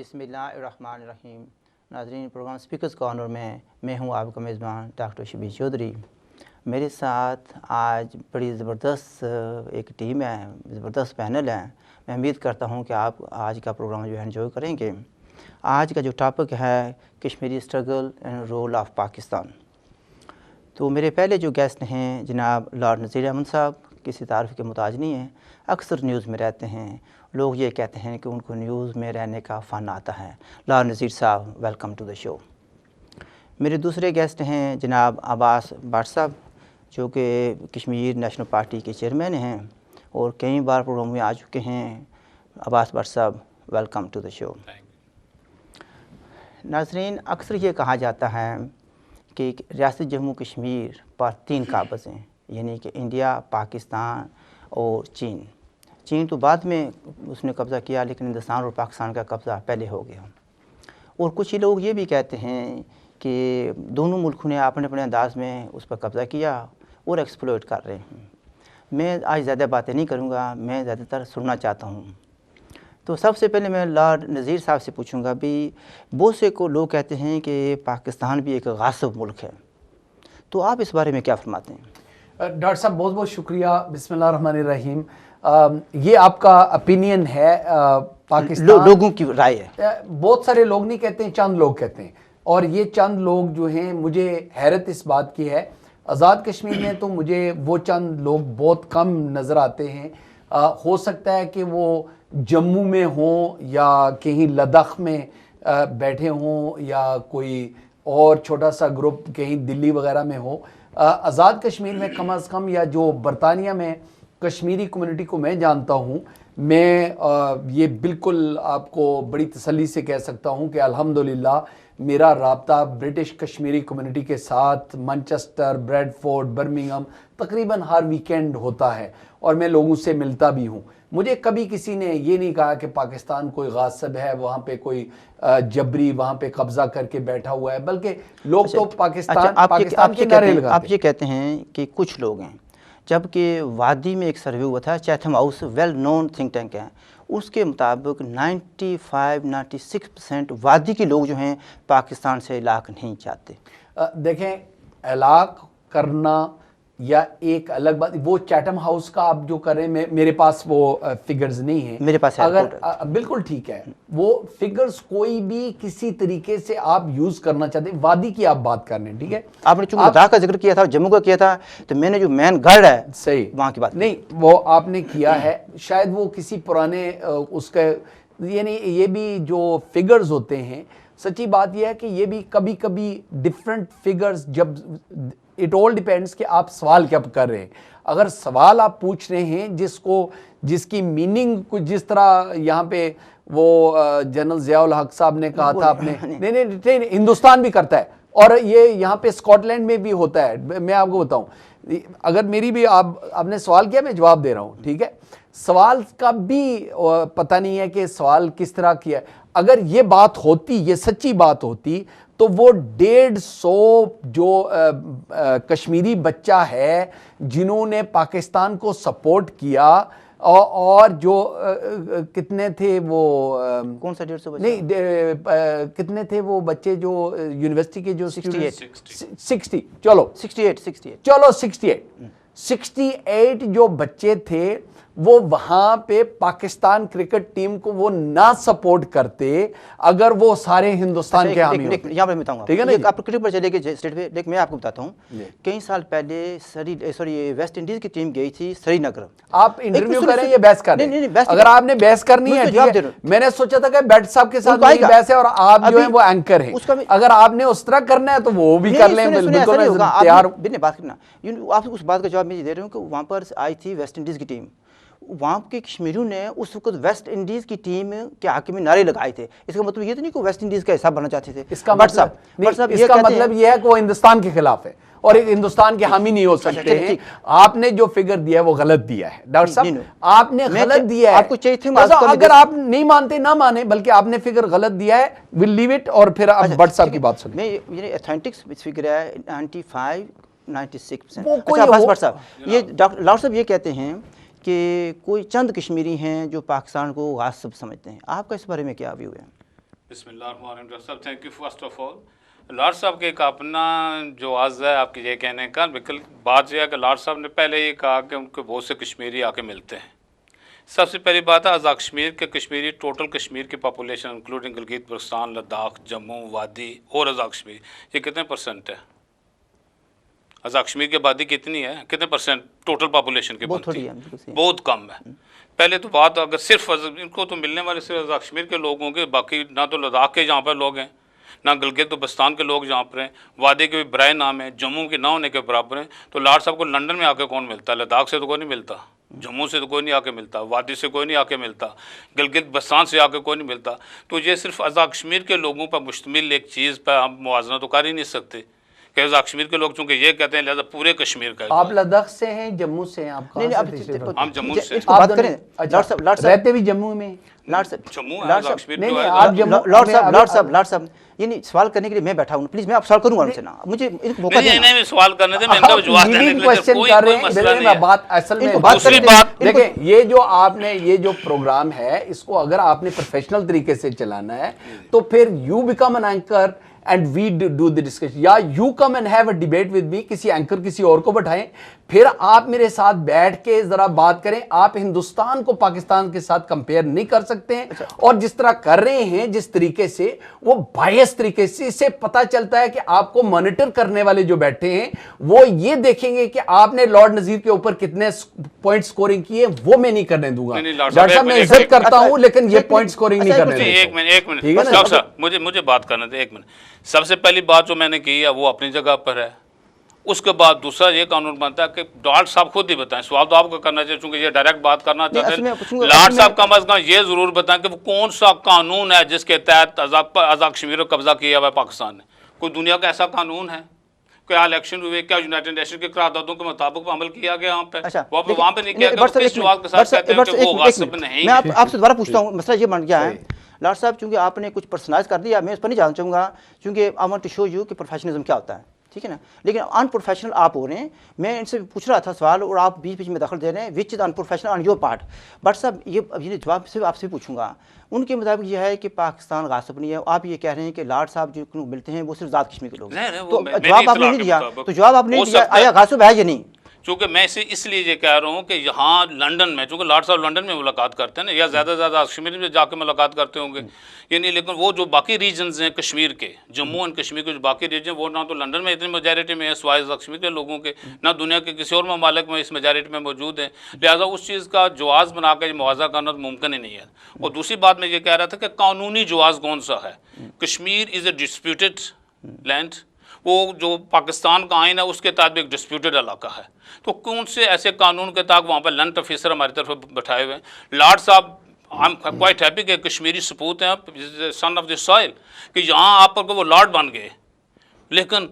बिस्मिल्लाहिर्रहमानिर्रहीम। नाज़रीन, programme speakers corner में मैं हूं आपका मेज़बान डॉक्टर शबीर चौधरी। मेरे साथ आज बड़ी ज़बरदस्त एक टीम है, ज़बरदस्त पैनल है। मैं उम्मीद करता हूं कि आप आज का प्रोग्राम जो है एंजॉय करेंगे। आज का जो टॉपिक है Kashmiri struggle and role of Pakistan. तो मेरे पहले जो गेस्ट हैं जनाब लॉर्ड नज़ीर अहमद साहब, किसी तारीफ़ के मुताज नहीं हैं। अक्सर न्यूज़ में रहते हैं, लोग ये कहते हैं कि उनको न्यूज़ में रहने का फ़न आता है। लॉर्ड नज़ीर साहब, वेलकम टू द शो। मेरे दूसरे गेस्ट हैं जनाब अब्बास भट्ट साहब, जो कि कश्मीर नेशनल पार्टी के चेयरमैन हैं और कई बार प्रोग्राम में आ चुके हैं। अब्बास भट्ट साहब, वेलकम टू द शो। नाज़रीन, अक्सर ये कहा जाता है कि रियासत जम्मू कश्मीर पर 3 काबज़ हैं, यानी कि इंडिया, पाकिस्तान और चीन। चीन तो बाद में उसने कब्ज़ा किया, लेकिन हिंदुस्तान और पाकिस्तान का कब्ज़ा पहले हो गया। और कुछ ही लोग ये भी कहते हैं कि दोनों मुल्कों ने अपने अपने अंदाज़ में उस पर कब्ज़ा किया और एक्सप्लॉइट कर रहे हैं। मैं आज ज़्यादा बातें नहीं करूँगा, मैं ज़्यादातर सुनना चाहता हूँ। तो सबसे पहले मैं लॉर्ड नज़ीर साहब से पूछूंगा भी, बहुत से को लोग कहते हैं कि पाकिस्तान भी एक गासिब मुल्क है, तो आप इस बारे में क्या फरमाते हैं? डॉक्टर साहब, बहुत बहुत शुक्रिया। बिस्मिल्लाहिर्रहमानिर्रहीम। ये आपका ओपिनियन है, पाकिस्तान लोगों की राय है। बहुत सारे लोग नहीं कहते हैं, चंद लोग कहते हैं। और ये चंद लोग जो हैं, मुझे हैरत इस बात की है, आज़ाद कश्मीर में तो मुझे वो चंद लोग बहुत कम नज़र आते हैं। हो सकता है कि वो जम्मू में हों या कहीं लद्दाख में बैठे हों या कोई और छोटा सा ग्रुप कहीं दिल्ली वगैरह में हो। आज़ाद कश्मीर में कम अज़ कम, या जो बरतानिया में कश्मीरी कम्युनिटी को मैं जानता हूँ, मैं ये बिल्कुल आपको बड़ी तसल्ली से कह सकता हूँ कि अल्हम्दुलिल्लाह मेरा राब्ता ब्रिटिश कश्मीरी कम्युनिटी के साथ मैनचेस्टर, ब्रैडफोर्ड, बर्मिंघम तकरीबन हर वीकेंड होता है और मैं लोगों से मिलता भी हूँ। मुझे कभी किसी ने ये नहीं कहा कि पाकिस्तान कोई गासिब है, वहाँ पे कोई जबरी वहाँ पे कब्जा करके बैठा हुआ है, बल्कि लोग तो पाकिस्तान के नारे लगाते हैं। आप ये कहते हैं कि कुछ लोग हैं, जबकि वादी में एक सर्वे हुआ था, Chatham house well known think tank है, उसके मुताबिक 95-96% वादी के लोग जो हैं पाकिस्तान से इलाक़ नहीं चाहते। देखें, इलाक़ करना या एक अलग बात, वो चैथम हाउस का आप जो कर रहे हैं, मेरे पास वो फिगर्स नहीं है। मेरे पास है। अगर बिल्कुल ठीक है, वो फिगर्स कोई भी किसी तरीके से आप यूज करना चाहते हैं, वादी की आप बात कर रहे हैं, ठीक है। आपने चूंकि लद्दाख का जिक्र किया था, जम्मू का किया था, तो मैंने जो मैन गढ़ है सही वहाँ की बात नहीं, वो आपने किया है, शायद वो किसी पुराने उसका, यानी ये भी जो फिगर्स होते हैं, सच्ची बात यह है कि ये भी कभी कभी डिफरेंट फिगर्स, जब इट ऑल डिपेंड्स कि आप सवाल क्या कर रहे हैं। अगर सवाल आप पूछ रहे हैं जिसकी मीनिंग कुछ जिस तरह यहाँ पे वो जनरल ज़ियाउल हक साहब ने कहा था, आपने नहीं, हिंदुस्तान भी करता है और ये यहाँ पे स्कॉटलैंड में भी होता है। मैं आपको बताऊं, अगर मेरी भी आपने सवाल किया, मैं जवाब दे रहा हूँ, ठीक है। सवाल का भी पता नहीं है कि सवाल किस तरह किया। अगर ये बात होती, ये सच्ची बात होती, तो वो 150 जो कश्मीरी बच्चा है जिन्होंने पाकिस्तान को सपोर्ट किया, और जो कितने थे वो, कौन सा 150 बच्चा? नहीं, कितने थे वो बच्चे जो यूनिवर्सिटी के, जो 60 चलो 68 जो बच्चे थे, वो वहां पे पाकिस्तान क्रिकेट टीम को वो ना सपोर्ट करते अगर वो सारे हिंदुस्तान के हामी होते। यहाँ पर मैं बताऊंगा, ठीक है ना। आप क्रिकेट पर चलेंगे स्टेट पे, लेकिन मैं आपको बताता हूँ, कई साल पहले वेस्ट इंडीज की टीम गई थी श्रीनगर। आप इंटरव्यू करें, ये बहस कर रहे हैं। अगर आपने बहस करनी है, मैंने सोचा था कि बैट साहब के साथ बहस है और आप जो है वो एंकर हैं। अगर आपने उस तरह करना है तो वो भी कर लें, बिल्कुल तैयार बात करना। आप उस बात का जवाब मैं दे रहा हूँ कि वहाँ पर आई थी वेस्ट इंडीज की टीम, वहाँ के कश्मीरियों ने उस वक्त वेस्ट इंडीज की टीम के हक में नारे लगाए थे। इसका मतलब ये तो नहीं कि वेस्ट इंडीज का हिस्सा बनना चाहते थे। इसका मतलब ये है कि वो हिंदुस्तान के खिलाफ है और हिंदुस्तान के हामी नहीं हो सकते हैं। आपने जो फिगर दिया है वो गलत दिया है डॉक्टर साहब, आपने गलत दिया है। आपको चाहिए थे, अगर आप नहीं मानते ना माने, बल्कि आपने फिगर गलत दिया है, विल लीव इट। और फिर आप भट्ट साहब की बात सुनिए। ये ऑथेंटिक फिगर है 95-96%। ये डॉक्टर लॉर्ड साहब ये कहते हैं कि कोई चंद कश्मीरी हैं जो पाकिस्तान को गासिब समझते हैं। आपका इस बारे में क्या व्यू है? बिस्मिल्लाह साहब, thank you first of all. लाट साहब के एक अपना जो आज है आपके ये कहने का, बिल्कुल बात यह है कि लाट साहब ने पहले ये कहा कि उनको बहुत से कश्मीरी आके मिलते हैं। सबसे पहली बात है आज़ाद कश्मीर के कश्मीरी, टोटल कश्मीर की पॉपुलेशन इंक्लूडिंग गिलगित बल्तिस्तान, लद्दाख, जम्मू, वादी और आज़ाद कश्मीर, ये कितने परसेंट है? आज़ाद कश्मीर की आबादी कितनी है, कितने परसेंट टोटल पॉपुलेशन की बनती है? बहुत कम है। पहले तो बात अगर सिर्फ इनको तो मिलने वाले सिर्फ आज़ाद कश्मीर के लोग होंगे, बाकी ना तो लद्दाख के जहाँ पर लोग हैं, ना गिलगित बल्तिस्तान के लोग जहाँ पर हैं, वादी के भी बराए नाम है, जम्मू के ना होने के बराबर हैं। तो लाट साहब को लंदन में आके कौन मिलता है? लद्दाख से तो कोई नहीं मिलता, जम्मू से तो कोई नहीं आके मिलता, वादी से कोई नहीं आके मिलता, गिलगित बल्तिस्तान से आके कोई नहीं मिलता। तो ये सिर्फ आज़ाद कश्मीर के लोगों पर मुश्तमिल एक चीज़ पर हम मुआवजा तो कर ही नहीं सकते कि आज़ाद कश्मीर के लोग चूँकि ये कहते हैं लिहाजा पूरे कश्मीर का। आप लद्दाख से हैं, जम्मू से हैं? आप हम जम्मू से। बात करें, रहते भी जम्मू में? लाट साहब, जम्मू लाट साहब, नहीं आप जम्मू, लाट साहब, ये नहीं सवाल करने के लिए मैं बैठा हूँ, प्लीज मैं आप सवाल करूंगा उनसे ना, मुझे इनको मौका देना। नहीं सवाल करने दे, मैं इनका जवाब देने के लिए क्वेश्चन कर रहे हैं। मैं बात असल में दूसरी बात देखें, ये जो आपने ये जो प्रोग्राम है इसको अगर आपने प्रोफेशनल तरीके से चलाना है तो फिर you become an anchor and we do the discussion, या you come and have a debate with me, किसी एंकर किसी और को बैठाएं, फिर आप मेरे साथ बैठ के जरा बात करें। आप हिंदुस्तान को पाकिस्तान के साथ कंपेयर नहीं कर सकते हैं। अच्छा। और जिस तरह कर रहे हैं, जिस तरीके से वो बायस तरीके से, इससे पता चलता है कि आपको मॉनिटर करने वाले जो बैठे हैं वो ये देखेंगे कि आपने लॉर्ड नजीर के ऊपर कितने पॉइंट स्कोरिंग किए, वो मैं नहीं करने दूंगा। डॉक्टर साहब, मैं इज्जत करता हूं लेकिन ये पॉइंट स्कोरिंग नहीं करने दूंगा। एक मिनट डॉक्टर साहब, मुझे बात करने दे एक मिनट। सबसे पहली बात जो मैंने की है वो अपनी जगह पर है। उसके बाद दूसरा ये कानून बनता है कि डॉक्टर साहब खुद ही बताएं, सवाल तो आपको करना चाहिए क्योंकि ये डायरेक्ट बात करना चाहते हैं। लाट साहब कम अज कम ये जरूर बताएं कि वो कौन सा कानून है जिसके तहत आज़ाद कश्मीर को कब्जा किया हुआ है पाकिस्तान ने। कोई दुनिया का ऐसा कानून है? क्या इलेक्शन हुए, क्या यूनाइटेड नेशन के करारदादों के मुताबिक अमल किया गया वहाँ पे? अच्छा, वहाँ पे नहीं किया गया, किस जवाब के साथ कहते हैं कि वो गासिब नहीं है? मैं आपसे दोबारा पूछता हूँ, मसला ये बन गया है लाट साहब, चूंकि आपने कुछ पर्सनलाइज कर दिया, मैं उस पर नहीं जानना चाहूँगा क्योंकि I want to show you कि प्रोफेशनलिज्म क्या होता है, ठीक है ना। लेकिन अनप्रोफेशनल आप हो रहे हैं। मैं इनसे पूछ रहा था सवाल और आप बीच बीच में दखल दे रहे हैं, which is unprofessional on your part. But साहब ये जवाब सिर्फ आपसे पूछूंगा, उनके मुताबिक यह है कि पाकिस्तान गासिब नहीं है। आप ये कह रहे हैं कि लाट साहब जो मिलते हैं वो सिर्फ आज़ाद कश्मीर के लोग, तो जवाब आपने नहीं दिया, तो जवाब आपने नहीं दिया आया गासिब है या नहीं? चूँकि मैं इसलिए ये कह रहा हूँ कि यहाँ लंदन में, चूँकि लाट साहब लंदन में मुलाकात करते हैं ना, या ज़्यादा से ज़्यादा कश्मीर में जाके मुलाकात करते होंगे ये नहीं, लेकिन वो जो बाकी रीजन्स हैं कश्मीर के, जम्मू एंड कश्मीर के जो बाकी रीजन, वो ना तो लंदन में इतनी मेजॉरिटी में है सिवाय कश्मीर के लोगों के, ना दुनिया के किसी और ममालिक में इस मेजॉरिटी में मौजूद है। लिहाजा उस चीज़ का जवाज़ बना कर मुआवजा करना तो मुमकिन ही नहीं है। और दूसरी बात मैं ये कह रहा था कि कानूनी जवाज़ कौन सा है? Kashmir is a disputed land, वो जो पाकिस्तान का आइन है उसके तहत भी एक डिस्प्यूटेड इलाका है। तो कौन से ऐसे कानून के तहत वहाँ पर लैंड ऑफिसर हमारी तरफ बैठाए हुए हैं? लाट साहब, आई एम क्वाइट हैप्पी कि कश्मीरी सपूत हैं, सन ऑफ द सॉइल, कि यहाँ आप पर वो लॉर्ड बन गए। लेकिन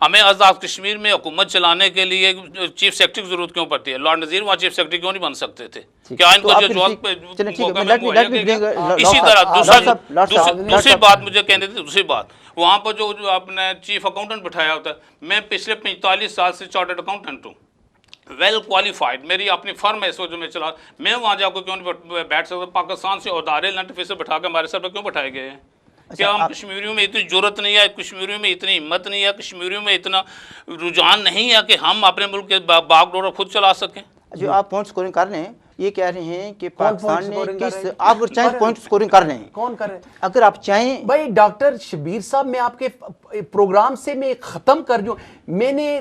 हमें आज़ाद कश्मीर में हुकूमत चलाने के लिए चीफ सेक्रेटरी की जरूरत क्यों पड़ती है? लॉर्ड नज़ीर वहाँ चीफ सेक्रेटरी क्यों नहीं बन सकते थे? क्या इनको जो जवाब? इसी तरह दूसरी बात मुझे कहने थी, दूसरी बात वहाँ पर जो आपने चीफ अकाउंटेंट बैठाया होता है, मैं पिछले 45 साल से चार्टर्ड अकाउंटेंट हूँ, वेल क्वालिफाइड, मेरी अपनी फर्म है इस वजह में चला, मैं वहाँ जाकर क्यों नहीं बैठ सकता? पाकिस्तान से उदारे लंड ऑफिसर बैठा के हमारे सर पर क्यों बैठाए गए हैं? क्या हम कश्मीरियों में इतनी जरूरत नहीं है, कश्मीरियों में इतनी हिम्मत नहीं है, कश्मीरियों में इतना रुझान नहीं है कि हम अपने मुल्क के बागडोर खुद चला सकें? जो आप पॉइंट स्कोरिंग कर रहे हैं, ये कह रहे हैं कि पाकिस्तान ने किस, आप अगर चाहें पॉइंट स्कोरिंग कर रहे हैं, कौन कर रहे हैं? अगर आप चाहें भाई डॉक्टर शबीर साहब, मैं आपके प्रोग्राम से मैं खत्म कर दूं, मैंने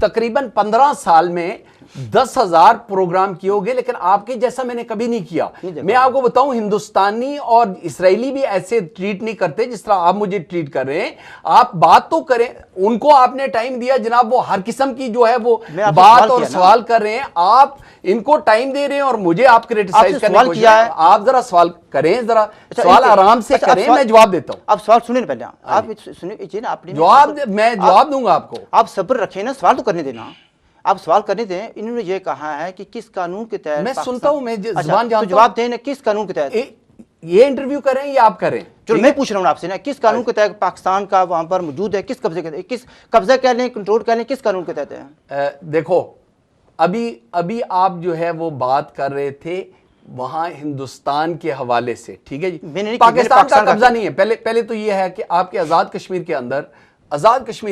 तकरीबन 15 साल में 10,000 प्रोग्राम किए होंगे, लेकिन आपके जैसा मैंने कभी नहीं किया। मैं आपको बताऊं, हिंदुस्तानी और इजरायली भी ऐसे ट्रीट नहीं करते जिस तरह आप मुझे ट्रीट कर रहे हैं। आप बात तो करें, उनको आपने टाइम दिया जनाब, वो हर किस्म की जो है वो बात और सवाल कर रहे हैं, आप इनको टाइम दे रहे हैं और मुझे आप क्रिटिसाइज करने को किया है। आप जरा सवाल करें, जरा सवाल आराम से करें, मैं जवाब देता हूं। आप सवाल सुनिए पहले, आप सुनिए ना, आपने जवाब, मैं जवाब दूंगा आपको। आप सब्र रखें ना, सवाल तो करने देना, आप सवाल करने दें। इन्होंने ये कहा है कि किस कानून के तहत, मैं सुनता हूं, मैं जुबान जानता हूं, जवाब दें, किस कानून के तहत ये इंटरव्यू करें या आप करें? चलो मैं पूछ रहा हूं आपसे ना, किस कानून के तहत पाकिस्तान का वहां पर मौजूद है, किस कब्जे के, किस कब्जा कर लें, कंट्रोल कर लें, किस कानून के तहत है? देखो, अभी आप जो है वो बात कर रहे थे वहां हिंदुस्तान के हवाले से, ठीक है जी, मैंने नहीं की, मैंने पाकिस्तान का पाकिस्तान का कब्जा किया। नहीं है। पहले तो ये है कि आपके आजाद कश्मीर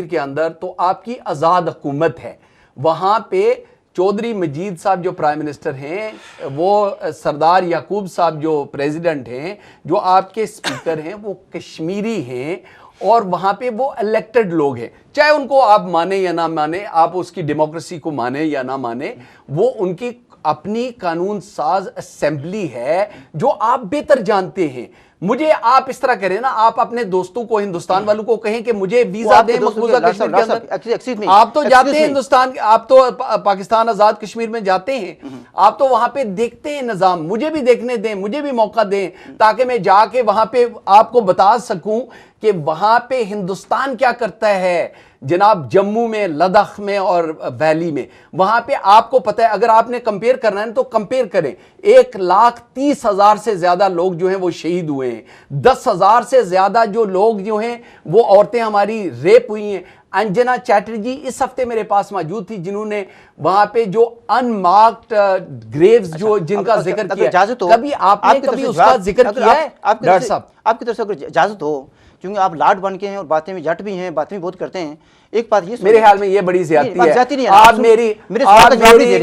के अंदर तो आपकी आजाद हुकूमत है। वहां पे चौधरी मजीद साहब जो प्राइम मिनिस्टर हैं, वो सरदार याकूब साहब जो प्रेसिडेंट हैं, जो आपके स्पीकर हैं, वो कश्मीरी हैं और वहां पे वो इलेक्टेड लोग हैं। चाहे उनको आप माने या ना माने, आप उसकी डेमोक्रेसी को माने या ना माने, वो उनकी अपनी कानून साज असेंबली है जो आप बेहतर जानते हैं। मुझे आप इस तरह करें ना, आप अपने दोस्तों को, हिंदुस्तान वालों को कहें कि मुझे वीजा दें मकबूजा कश्मीर के अंदर। आप तो जाते हैं हिंदुस्तान, आप तो पाकिस्तान आजाद कश्मीर में जाते हैं, आप तो वहां पे देखते हैं निजाम। मुझे भी देखने दें, मुझे भी मौका दें, ताकि मैं जाके वहां पे आपको बता सकूं कि वहां पे हिंदुस्तान क्या करता है। जनाब जम्मू में, लद्दाख में और वैली में, वहां पे आपको पता है। अगर आपने कंपेयर करना है तो कंपेयर करें। 1,30,000 से ज्यादा लोग जो हैं वो शहीद हुए हैं। 10,000 से ज्यादा जो लोग जो हैं वो औरतें हमारी रेप हुई हैं। अंजना चैटर्जी इस हफ्ते मेरे पास मौजूद थी, जिन्होंने वहां पे जो अनमार्क्ड ग्रेव्स जो जिनका जिक्र किया, कभी आपने कभी उसका जिक्र किया है डॉक्टर साहब? आपकी तरफ से अगर इजाजत हो, क्योंकि आप लाड बन के हैं और बातें में जट भी हैं, बातें भी बहुत करते हैं। एक बात ये मेरे ख्याल में ये बड़ी ज्यादती है। आप आप मेरी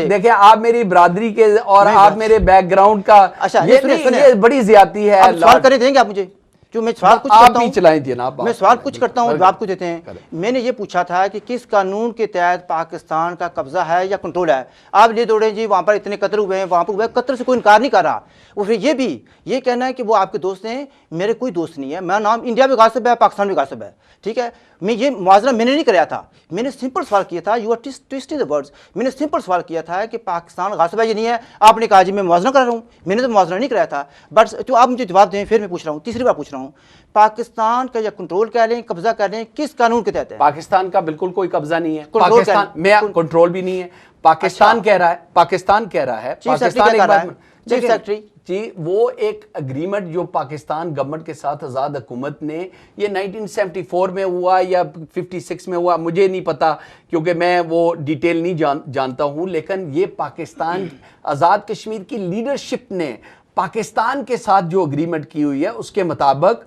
देखिए, आप मेरी बरादरी के और आप मेरे बैकग्राउंड का, ये बड़ी ज्यादती है। सवाल करने देंगे आप मुझे? जो मैं सवाल कुछ करता हूं, चलाएं जनाब, मैं सवाल कुछ करता हूं, जवाब कुछ देते हैं। मैंने ये पूछा था कि किस कानून के तहत पाकिस्तान का कब्जा है या कंट्रोल है। आप ले दौड़े जी, वहां पर इतने कत्ल हुए हैं, वहां पर हुए, कत्ल से कोई इनकार नहीं कर रहा। और फिर ये भी ये कहना है कि वो आपके दोस्त हैं, मेरे कोई दोस्त नहीं है। मेरा नाम इंडिया भी गासिब है, पाकिस्तान भी गासिब है, ठीक है। मैं ये मुआवजा मैंने नहीं कराया था, मैंने सिंपल सवाल किया था। You are twisting the words. मैंने सिंपल सवाल किया था कि पाकिस्तान गासिब है या नहीं है। आपने कहा जी मैं मुआवजा करा रहा हूँ, मैंने तो मुआवजा नहीं कराया था। बट तो आप मुझे जवाब दें, फिर मैं पूछ रहा हूँ, तीसरी बार पूछ रहा हूँ, पाकिस्तान का या कंट्रोल कह लें, कब्जा कह लें, किस कानून के तहत है? पाकिस्तान का बिल्कुल कोई कब्जा नहीं है। पाकिस्तान में कंट्रोल भी नहीं है। पाकिस्तान कह रहा है, पाकिस्तान कह रहा है, पाकिस्तान एक बार चीफ सेक्रेटरी जी, वो एक अग्रीमेंट जो पाकिस्तान गवर्नमेंट के साथ आज़ाद हुकूमत ने, ये 1974 में हुआ या 56 में हुआ, मुझे नहीं पता, क्योंकि मैं वो डिटेल नहीं जानता हूँ। लेकिन ये पाकिस्तान आज़ाद कश्मीर की लीडरशिप ने पाकिस्तान के साथ जो अग्रीमेंट की हुई है, उसके मुताबिक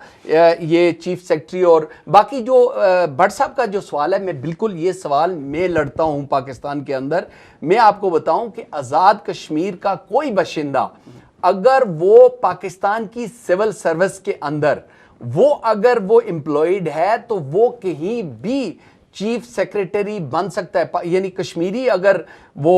ये चीफ सेक्रेटरी और बाकी जो भट्ट साहब का जो सवाल है, मैं बिल्कुल ये सवाल मैं लड़ता हूँ पाकिस्तान के अंदर। मैं आपको बताऊं कि आज़ाद कश्मीर का कोई बाशिंदा अगर वो पाकिस्तान की सिविल सर्विस के अंदर अगर वो एम्प्लॉयड है, तो वो कहीं भी चीफ सेक्रेटरी बन सकता है। यानी कश्मीरी अगर वो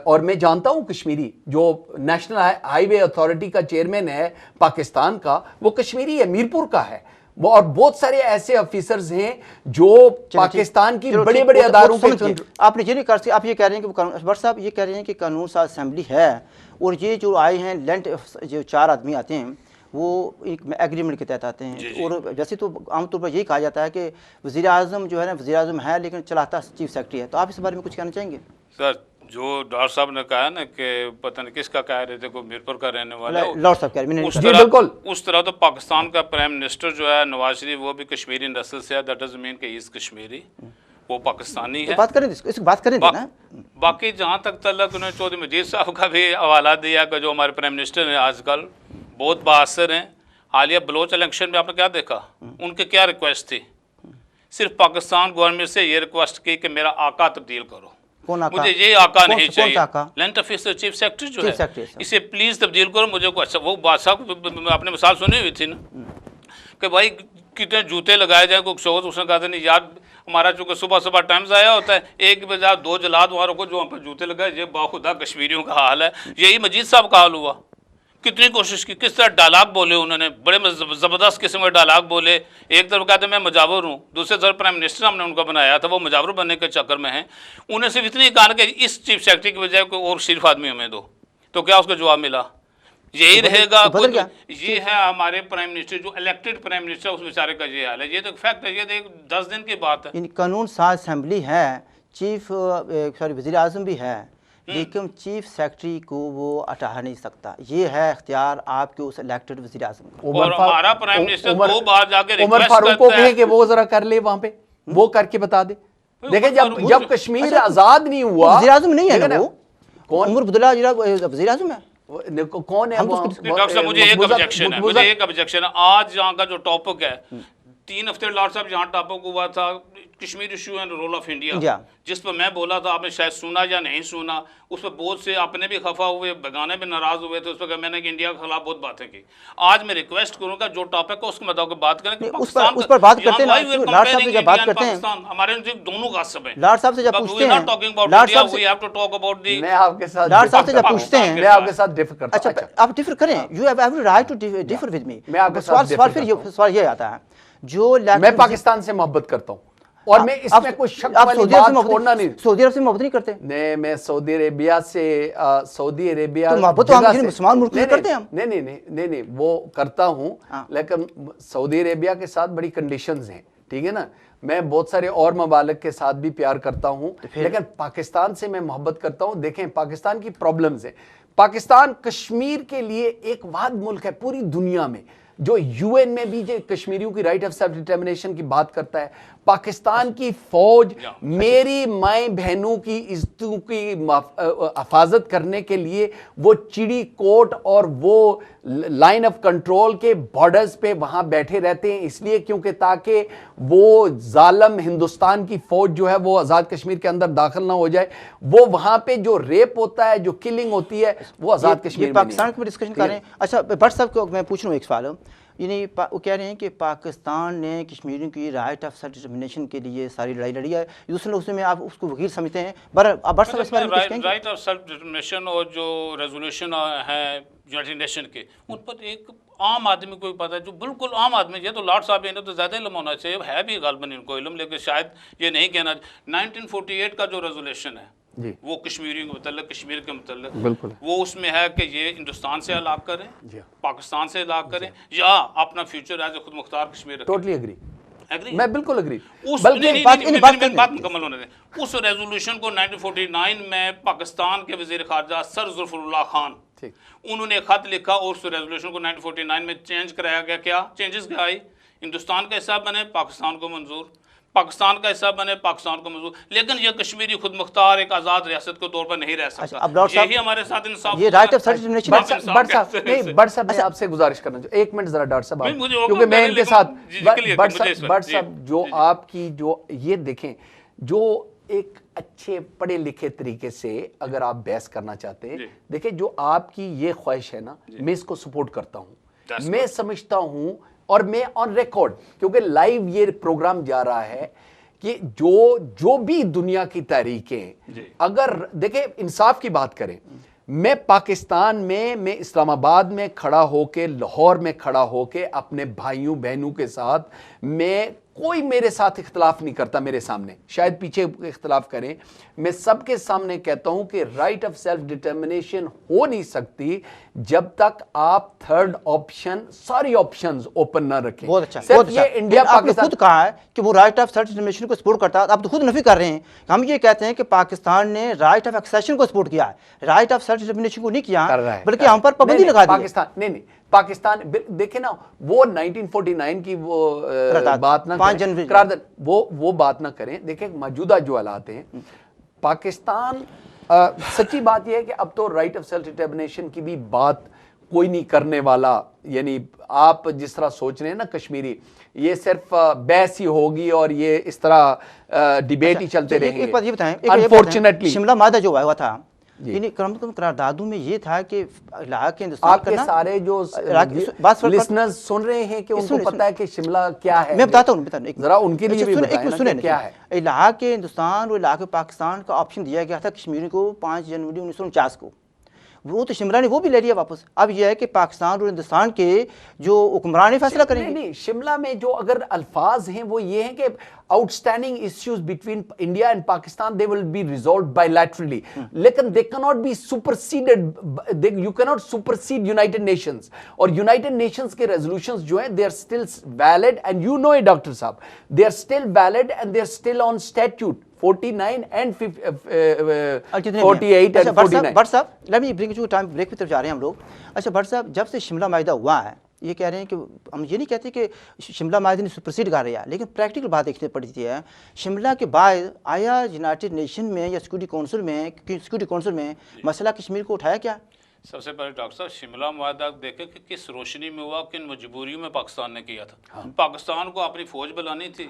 और मैं जानता हूं कश्मीरी जो नेशनल हाईवे अथॉरिटी का चेयरमैन है पाकिस्तान का, वो कश्मीरी है, मीरपुर का है वो। और बहुत सारे ऐसे ऑफिसर्स हैं जो पाकिस्तान की बड़े बड़े अदारों के। आपने ये नहीं कर सकते। आप ये कह रहे हैं कि भट्ट साहब ये कह रहे हैं कि कानून साज असेंबली है, और ये जो आए हैं लेंट, जो 4 आदमी आते हैं वो एक एग्रीमेंट के तहत आते हैं। और वैसे तो आमतौर पर यही कहा जाता है कि वज़ीर आज़म जो है ना, वज़ीर आज़म है लेकिन चलाता चीफ सेक्रेटरी है। तो आप इस बारे में कुछ कहना चाहेंगे? सर, जो डॉक्टर साहब ने कहा ना कि पता नहीं किसका कह रहे थे, को मीरपुर का रहने वाला है, लॉर्ड साहब कह रहे हैं, उस तरह तो पाकिस्तान का प्राइम मिनिस्टर जो है नवाज शरीफ, वो भी कश्मीरी नस्ल से है। दैट डजंट मीन कि ही इज कश्मीरी, वो पाकिस्तानी है। बात करें इस बात करें ना। बाकी जहाँ तक तलक उन्होंने चौधरी मजीद साहब का भी हवाला दिया कि जो हमारे प्राइम मिनिस्टर हैं आजकल बहुत बाअसर हैं। हालिया बलोच इलेक्शन में आपने क्या देखा, उनके क्या रिक्वेस्ट थी? सिर्फ पाकिस्तान गवर्नमेंट से ये रिक्वेस्ट की कि मेरा आका तब्दील करो। कौन आका? मुझे ये आका नहीं चाहिए। लैंड ऑफिसर चीफ सेक्रेटरी जो है, इसे प्लीज तब्दील करो मुझे को। अच्छा, वो बादशाह आपने मिसाल सुनी हुई थी ना कि भाई कितने जूते लगाए जाए कुछ शोर। उसने कहा था नहीं यार, हमारा चूंकि सुबह सुबह टाइम्स आया होता है, 1 बजे आप 2 जलाद वहाँ रखो जो वहाँ पर जूते लगाए। ये बाखुदा कश्मीरियों का हाल है। यही मजीद साहब का हाल हुआ। कितनी कोशिश की, किस तरह डायलॉग बोले उन्होंने, बड़े ज़बरदस्त किस्म के डायलॉग बोले। एक तरफ कहते मैं मुजावर हूँ, दूसरे तरफ प्राइम मिनिस्टर हमने उनका बनाया था, वो मुजावर बनने के चक्कर में हैं। उन्हें सिर्फ इतनी कहा कि इस चीफ सेक्रेटरी की बजाय कोई और सिर्फ आदमी हमें दो। तो क्या उसका जवाब मिला? यही रहेगा। ये है हमारे प्राइम मिनिस्टर, जो इलेक्टेड प्राइम मिनिस्टर, उस बेचारे का ये हाल है। ये तो फैक्ट है, ये तो 10 दिन की बात है। कानून साज असेंबली है, चीफ वज़ीर आज़म भी है, लेकिन चीफ सेक्रेटरी को वो हटा नहीं सकता। ये है इख्तियार आपके उस इलेक्टेड वज़ीर आज़म का। और हमारा प्राइम मिनिस्टर 2 बार जाके उमर फारूक को कहे कि वो जरा कर ले, वहां पे वो करके बता दे। देखिए जब कश्मीर आजाद नहीं हुआ, वज़ीर आज़म नहीं है ना वो। कौन? उमर अब्दुल्ला वज़ीर आज़म है। कौन है हम तो वो? उसको- डॉक्टर साहब मुझे एक मुतमज़्ज़क़- ऑब्जेक्शन है, मुतमज़्ज़क़- मुझे एक ऑब्जेक्शन है। आज यहाँ का जो टॉपिक है 3 हफ्ते लॉर्ड साहब यहाँ टॉपिक हुआ था Kashmir issue and role of India. India, जिस पर मैं बोला था, आपने शायद सुना या नहीं सुना, उस पर बहुत से अपने भी खफा हुए, बेगाने भी नाराज हुए थे। उस पर मैंने कि इंडिया के खिलाफ बहुत बातें की। आज मैं रिक्वेस्ट करूंगा जो टॉपिक है उसको बताओ कि बात करें कि उस पर बात करते हैं ना, यहाँ लाड साहब से जब बात करते हैं, पाकिस्तान हमारे जो दोनों का सब है। लाड साहब से जब पूछते हैं, टॉकिंग अबाउट लाड इंडिया, साहब we say have to talk about the. मैं आपके साथ लाड साहब से जब differ पूछते करता हैं, हूं। मैं आपके साथ डिफर करता हूं। अच्छा आप डिफर करें, you have every right to differ with me. मैं आपके साथ सवाल differ फिर करता हूं। सवाल ये आता है जो मैं पाकिस्तान से मोहब्बत करता हूं और मैं इसमें कोई शक वाली बात छोड़ना नहीं। सऊदी अरब से मोहब्बत नहीं करते? नहीं, मैं सऊदी अरेबिया से सऊदी अरेबिया तो मोहब्बत तो हम जगह किसी से- मुसलमान मुल्क से नहीं, करते हैं हम। नहीं, वो करता हूं, हाँ। लेकिन सऊदी अरेबिया के साथ बड़ी कंडीशंस हैं, ठीक है ना। मैं बहुत सारे और ममालिक के साथ भी प्यार करता हूं, लेकिन पाकिस्तान से मैं मोहब्बत करता हूं। देखें, पाकिस्तान की प्रॉब्लम्स हैं। पाकिस्तान कश्मीर के लिए एक वाद मुल्क है पूरी दुनिया में, जो यूएन में भी जो कश्मीरियों की राइट ऑफ सेल्फ डिटर्मिनेशन की बात करता है। पाकिस्तान की फौज मेरी माए बहनों की इज्जतों की हिफाजत करने के लिए वो चिड़ी कोट और वो लाइन ऑफ कंट्रोल के बॉर्डर्स पे वहां बैठे रहते हैं, इसलिए क्योंकि ताकि वो जालिम हिंदुस्तान की फौज जो है वो आज़ाद कश्मीर के अंदर दाखिल ना हो जाए। वो वहां पे जो रेप होता है, जो किलिंग होती है, वो आज़ाद कश्मीर में नहीं है। पाकिस्तान की डिस्कशन कर रहे हैं। अच्छा भट्ट साहब को मैं पूछ रहा हूँ एक सवाल, यानी वो कह रहे हैं कि पाकिस्तान ने कश्मीरियों की राइट ऑफ सेल्फ डिटर्मिनेशन के लिए सारी लड़ाई लड़ी है, दूसरे लोग में आप उसको वकील समझते हैं। भट्ट साहब इस बारे में कुछ कहेंगे? राइट ऑफ सेल्फ डिटर्मिनेशन और जो रेजोल्यूशन है यूनाइटेड नेशन के, उन पर एक आम आदमी को भी पता है, जो बिल्कुल आम आदमी, ये तो लॉर्ड साहब इन्हें तो ज़्यादा इल्म होना चाहिए, है भी गालबन इनको इल्म, लेकिन शायद ये नहीं कहना। 1948 का जो रेजोल्यूशन है जी, वो कश्मीरियों के मतलब, कश्मीर के मतलब बिल्कुल वो उसमें है कि ये हिंदुस्तान से अलग करें, जी, पाकिस्तान से अलग करें, या अपना फ्यूचर एज ए खुद मुख्तार कश्मीर रखें। Totally agree, Agree? मैं बिल्कुल एग्री। उस बल्कि नहीं, नहीं, बात- नहीं, इन मेरी- बात मेरी करने- बात मुकम्मल होने दें। उस रेजोल्यूशन को 1949 में पाकिस्तान के वजीर खारजा सर जुल्फिकार खान, ठीक, उन्होंने खत लिखा और उस रेजोल्यूशन को 1949 में चेंज कराया गया। क्या चेंजेस क्या आई? हिंदुस्तान का हिस्सा बने, पाकिस्तान को मंजूर, पाकिस्तान का हिस्सा बने, पाकिस्तान को मंजूर, लेकिन ये कश्मीरी खुद मुख्तार एक आज़ाद रियासत के तौर पर नहीं रह सकता। अब डॉक्टर साहब, यही हमारे साथ इंसाफ ये right of self determination but साहब नहीं, बट साहब मैं आपसे गुजारिश करना चाहूँ, एक मिनट जरा डॉक्टर साहब, नहीं, मुझे होगा, क्योंकि मैं मैंने इनके लिखा- साथ जी, जी, clear बट मुझे इस पर- बट जी, साहब जो जी, जी। आपकी जो ये देखें, जो एक अच्छे पढ़े लिखे तरीके से अगर आप बहस करना चाहते हैं, जी। देखिए जो आपकी ये ख्वाहिश है ना, मैं इसको सपोर्ट करता हूँ। That's मैं समझता हूँ और मैं ऑन रिकॉर्ड, क्योंकि लाइव ये प्रोग्राम जा रहा है, कि जो भी दुनिया की तारीखें, जी। अगर देखें इंसाफ की बात करें, मैं पाकिस्तान में, मैं इस्लामाबाद में खड़ा होके, लाहौर में खड़ा होके अपने भाइयों बहनों के साथ, मैं कोई मेरे साथ इख्तलाफ नहीं करता, मेरे सामने शायद पीछे इख्तलाफ करें, मैं सबके सामने कहता हूं कि राइट ऑफ सेल्फ डिटर्मिनेशन हो नहीं सकती जब तक आप थर्ड ऑप्शन, सारी ऑप्शंस ओपन ना रखें। बहुत अच्छा, सिर्फ बहुत अच्छा। ये इंडिया आपने पाकिस्तान खुद कहा है कि वो राइट ऑफ सेल्फ डिटर्मिनेशन को सपोर्ट करता है, आप तो खुद नफी कर रहे हैं। हम ये कहते हैं कि पाकिस्तान ने राइट ऑफ एक्सेशन को सपोर्ट किया है, राइट ऑफ सेल्फ डिटर्मिनेशन को नहीं किया, कर रहा है, बल्कि हम पर पाबंदी लगा दी है। पाकिस्तान नहीं, पाकिस्तान देखे ना, वो 1949 की वो बात ना 5 करें, जनवरी करारदाद, वो बात ना करें। देखिए मौजूदा जो हालात हैं पाकिस्तान, सच्ची बात यह है कि अब तो राइट ऑफ सेल्फ डिटर्मिनेशन की भी बात कोई नहीं करने वाला। यानी आप जिस तरह सोच रहे हैं ना कश्मीरी, ये सिर्फ बहस ही होगी और ये इस तरह डिबेट ही चलते रहेंगे। एक बात ये बताएं, अनफॉर्चुनेटली शिमला मादा जो हुआ था, यानी कम करारदादों में ये था कि इलाके के हिंदुस्तान आपके सारे जो लिसनर्स सुन रहे हैं कि उनको पता है कि शिमला क्या है, मैं बताता हूँ, जरा उनके लिए भी बताएं ना कि क्या है। इलाके हिंदुस्तान और इलाके पाकिस्तान का ऑप्शन दिया गया था कश्मीर को 5 जनवरी 1949 को, वो तो शिमला ने वो भी ले लिया वापस। अब यह है कि पाकिस्तान और हिंदुस्तान के जो हुक्मरान फैसला करेंगे। नहीं, शिमला में जो अगर अल्फाज हैं वो ये हैं कि outstanding issues between India and Pakistan they will be resolved bilaterally, लेकिन they can not be superseded, you can not supersede United Nations, और यूनाइटेड नेशंस के रेजोल्यूशंस जो हैं they are still valid, and you know it doctor साहब, they are still valid and they are still on statute 49 and 48 and 49। Bhatt साहब, let me bring you time break की तरफ जा रहे हैं हम लोग। अच्छा भट्ट साहब, जब से शिमला माहिदा हुआ है, ये कह रहे हैं कि हम ये नहीं कहते कि शिमला माहिदा ने सुपरसीड कर रहा है, लेकिन प्रैक्टिकल बात देखनी पड़ती है। शिमला के बाद आया यूनाइटेड नेशन में या सिक्योरिटी काउंसिल में मसला कश्मीर को उठाया क्या? सबसे पहले डॉक्टर साहब शिमला मुआहदा देखे कि किस रोशनी में हुआ, किन मजबूरियों में पाकिस्तान ने किया था। पाकिस्तान को अपनी फौज बुलानी थी,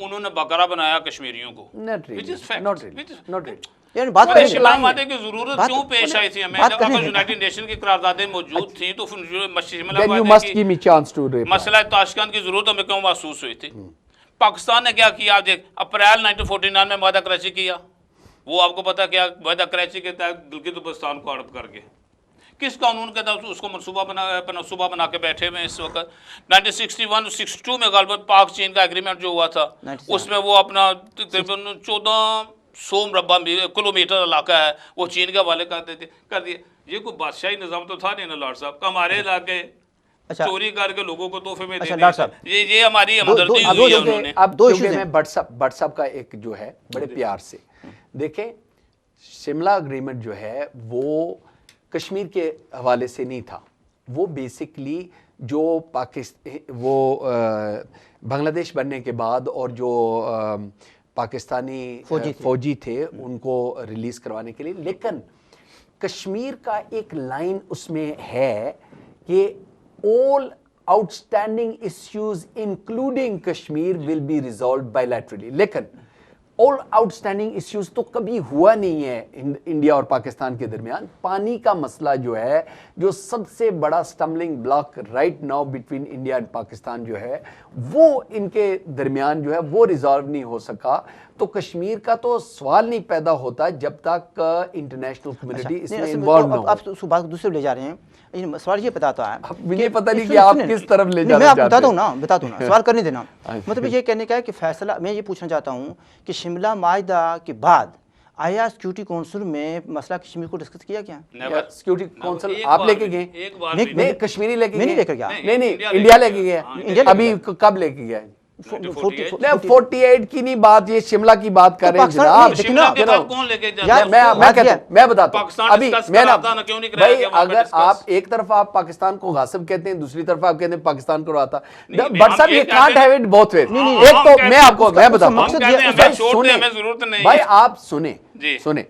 उन्होंने बकरा बनाया कश्मीरियों को, which is fact, which is- यानी बात तो करें शिमला मुआहदे की जरूरत बात- क्यों पेश आई थी हमें? बात जब करें। अगर यूनाइटेड नेशन की करारदादें मौजूद थी तो फिर शिमला Then you मुआहदे must की give me chance to reply. मसला ताशकंद की जरूरत हमें क्यों महसूस हुई थी? पाकिस्तान ने क्या किया? आप देख, अप्रैल 1949 में मुआहदा कराची किया, वो आपको पता क्या मुआहदा कराची के तहत गिलगित बल्तिस्तान को हड़प करके किस कानून के तहत उसको मनसूबा बना के बैठे हुए इस वक्त। 1961-62 में गालबन पाक चीन का एग्रीमेंट जो हुआ था, 97 उसमें वो अपना तकरीबन 1400 मुरबा किलोमीटर इलाका है वो चीन के हवाले कर दिए। ये कोई बादशाही निज़ाम तो था नहीं ना लॉर्ड साहब, हमारे इलाके अच्छा। चोरी करके लोगों को तोहफे में दे अच्छा, दिए। लॉर्ड साहब। ये हमारी हमदर्दी अब हुई है क्योंकि उन्होंने। अब दो क्योंकि issues मैं हैं। व्हाट्सएप का एक जो है बड़े प्यार से देखें, शिमला एग्रीमेंट जो है वो कश्मीर के हवाले से नहीं था, वो बेसिकली जो बांग्लादेश बनने के बाद और जो पाकिस्तानी फौजी थे उनको रिलीज करवाने के लिए। लेकिन कश्मीर का एक लाइन उसमें है कि all outstanding issues including Kashmir will be resolve bilaterally. लेकिन ऑल आउटस्टैंडिंग इश्यूज तो कभी हुआ नहीं है इंडिया और पाकिस्तान के दरमियान। पानी का मसला जो है, जो सबसे बड़ा stumbling block right now between India and Pakistan जो है, वो इनके दरमियान जो है वो रिजॉल्व नहीं हो सका। तो कश्मीर का तो सवाल नहीं पैदा होता जब तक इंटरनेशनल कम्युनिटी इसमें इन्वॉल्व ना हो। आप उस बात को दूसरे ले जा रहे हैं। सवाल ये बताता है, मुझे पता नहीं कि आप किस तरफ ले जाना चाहते हैं। मैं बता दूं ना सवाल करने देना। मतलब ये कहने का है कि फैसला, मैं ये पूछना चाहता हूँ कि शिमला माहिदा के बाद आया सिक्योरिटी काउंसिल में मसला कश्मीर को डिस्कस किया क्या? सिक्योरिटी काउंसिल आप लेके गए? एक बार नहीं, कश्मीरी लेके मैं गए। नहीं लेकर गया। नहीं, इंडिया लेके गया। अभी कब लेके गया? 48 की नहीं बात, ये शिमला की बात कर रहे हैं जनाब। शिमला के बाद कौन लेके जाता है? मैं बताता हूँ पाकिस्तान अभी डिस्कस मैं कराता ना, क्यों नहीं कराया भाई, गया वहाँ पे अगर डिस्कस? आप एक तरफ आप पाकिस्तान को गासिब कहते हैं, दूसरी तरफ आप कहते हैं पाकिस्तान को राता। नहीं, बट साहब हम ये ये कांट कहते हैव हैं- इट बोथ वेज। नहीं, एक हम तो कहते मैं हैं- आपको मैं बताता हम हूँ, कहते हैं हमें छोड़ दें, हमें जरूरत नहीं भाई है। आप सुने जी। सुने।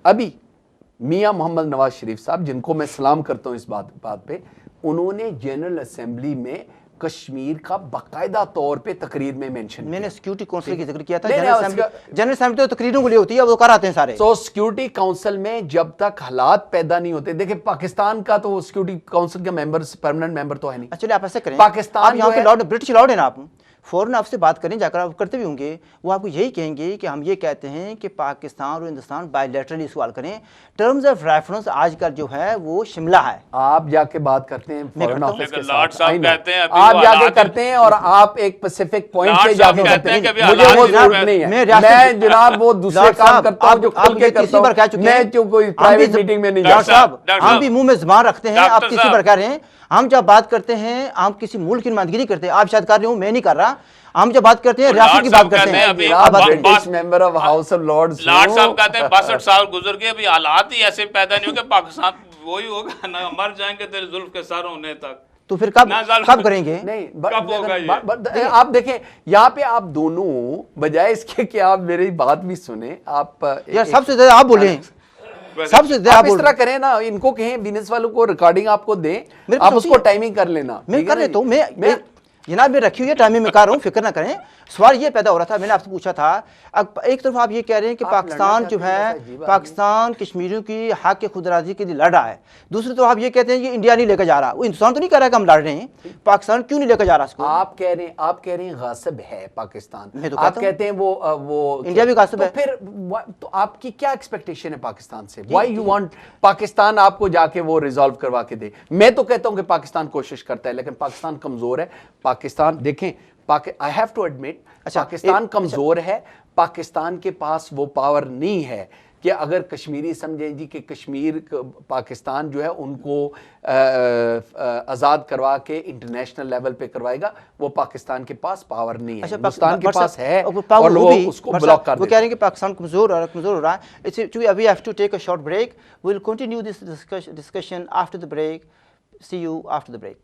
अभी मियां मोहम्मद नवाज शरीफ साहब, जिनको मैं सलाम करता हूं इस बात पे, उन्होंने जनरल असेंबली में कश्मीर का बाकायदा तौर पे तकरीर में मेंशन किया। मैंने सिक्योरिटी काउंसिल की जिक्र किया था। नहीं, जनरल असेंबली तो तकरीरों के लिए होती है, वो कराते हैं सारे। तो सिक्योरिटी काउंसिल में जब तक हालात पैदा नहीं होते, देखिए पाकिस्तान का तो सिक्योरिटी काउंसिल का मेंबर परमानेंट मेंबर तो है नहीं। चलिए आप ऐसे करें, पाकिस्तान आप यहाँ जो के है- लॉर्ड, ब्रिटिश लॉर्ड है ना, आप फौरन आपसे बात करें, जाकर आप करते भी होंगे, वो आपको यही कहेंगे कि हम ये कहते हैं कि पाकिस्तान और हिंदुस्तान बायलैटरली सवाल करें। टर्म्स ऑफ रेफरेंस आजकल जो है वो शिमला है। आप जाके बात करते हैं फॉरेन करता हूं। ऑफिस के लेकिन लॉर्ड साथ, साहब I know। कहते हैं अभी आप वो जाके हालात- करते हैं और आप एक स्पेसिफिक पॉइंट लॉर्ड पे साहब जाके कहते करते हैं कि हैं। अभी मुझे हालात वो नहीं जरूरत है। नहीं है। मैं रियासत- मैं जनाब वो दूसरे लॉर्ड काम साहब, करता हूँ जो खुल के ये करता तीसरी बार कह हूँ। चुके मैं हैं। जो कोई हम प्राइवेट भी- मीटिंग में नहीं डॉक्टर जाता। साहब, डॉक्टर हम साहब। भी मुंह में जुबान रखते हैं, आप डॉक्टर तीसरी साहब। बार कह रहे हैं। हम जब बात करते हैं, हम किसी मुल्क की नुमाइंदगी नहीं करते, आप शायद कर रहे हो, मैं नहीं कर रहा। हम जब बात करते हैं रियासत लॉर्ड की साहब बात करते कहते हैं। हैं अभी आप बात करें। British member of House of Lords. Lord साहब कहते हैं 62 साल गुजर गए, अभी हालात ही ऐसे पैदा नहीं होंगे, पाकिस्तान वही होगा ना, मर जाएंगे तेरे जुल्फ के सर होने तक। तो फिर कब करेंगे? नहीं, कब होगा ये? आप देखें यहाँ पे आप दोनों, बजाय इसके कि आप मेरी बात भी सुने, आप यार सबसे ज्यादा आप बोले, सबसे ज्यादा आप इस तरह करें ना, इनको कहें बिजनेस वालों को रिकॉर्डिंग आपको दें, आप उसको टाइमिंग कर लेना। मैं कर लेता हूँ, मैं जनाब मैं रखी हुई है, टाइमिंग में कर रहा हूँ, फिक्र ना करें। सवाल ये पैदा हो रहा था, मैंने आपसे पूछा था, अब एक तरफ आप ये कह रहे हैं कि पाकिस्तान जो है, पाकिस्तान कश्मीरियों की हक के खुदराजी के लिए लड़ रहा है, दूसरी तरफ आप ये कहते हैं कि इंडिया नहीं लेकर जा रहा। वो हिंदुस्तान तो नहीं कह रहा कि हम लड़ रहे हैं, पाकिस्तान क्यों नहीं लेकर जा रहा इसको? आप कह रहे हैं गासिब है पाकिस्तान, मैं तो आप कहते हैं वो इंडिया भी गासिब तो है। फिर तो आपकी क्या एक्सपेक्टेशन है पाकिस्तान से? व्हाई यू वांट पाकिस्तान आपको जाके वो रिजॉल्व करवा के दे? मैं तो कहता हूं कि पाकिस्तान कोशिश करता है, लेकिन पाकिस्तान कमजोर है। पाकिस्तान देखें, I have to admit, Pakistan कमजोर है। पाकिस्तान के पास वो पावर नहीं है कि अगर कश्मीरी समझें जी कि कश्मीर पाकिस्तान जो है उनको आज़ाद करवा के इंटरनेशनल लेवल पे करवाएगा, वो पाकिस्तान के पास पावर नहीं है। हिंदुस्तान के पास है और वो उसको ब्लॉक कर वो कह रहे हैं कि पाकिस्तान कमजोर हो रहा है। अभी have to take a short break, we will continue this discussion after the break. See you after the break.